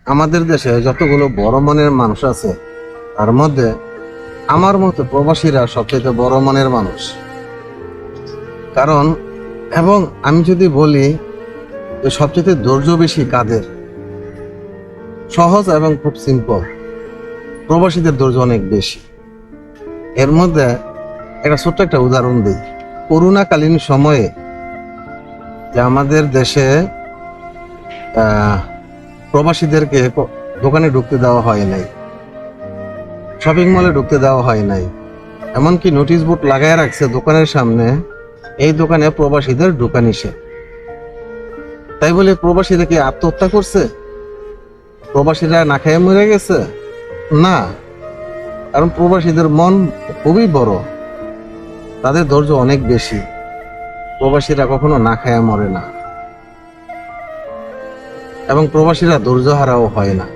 আমাদের দেশে যতগুলো বড় মনের মানুষ আছে তার মধ্যে আমার মতো প্রবাসীরা সবচেয়ে বড় মনের মানুষ। কারণ এবং আমি যদি বলি যে সবচেয়ে ধৈর্য বেশি কাদের, সহজ এবং খুব সিম্পল, প্রবাসীদের ধৈর্য অনেক বেশি। এর মধ্যে একটা ছোট্ট একটা উদাহরণ দিই। করোনাকালীন সময়ে যে আমাদের দেশে প্রবাসীদেরকে দোকানে ঢুকতে দেওয়া হয় নাই, শপিং মলে ঢুকতে দেওয়া হয় নাই, এমনকি নোটিশ বোর্ড লাগায় রাখছে দোকানের সামনে, এই দোকানে প্রবাসীদের ঢোকা নিষেধ। তাই বলে প্রবাসীরা কি আত্মহত্যা করছে? প্রবাসীরা না খেয়ে মরে গেছে? না, কারণ প্রবাসীদের মন খুবই বড়, তাদের ধৈর্য অনেক বেশি। প্রবাসীরা কখনো না খায়া মরে না এবং প্রবাসীরা ধৈর্য হারাও হয় না।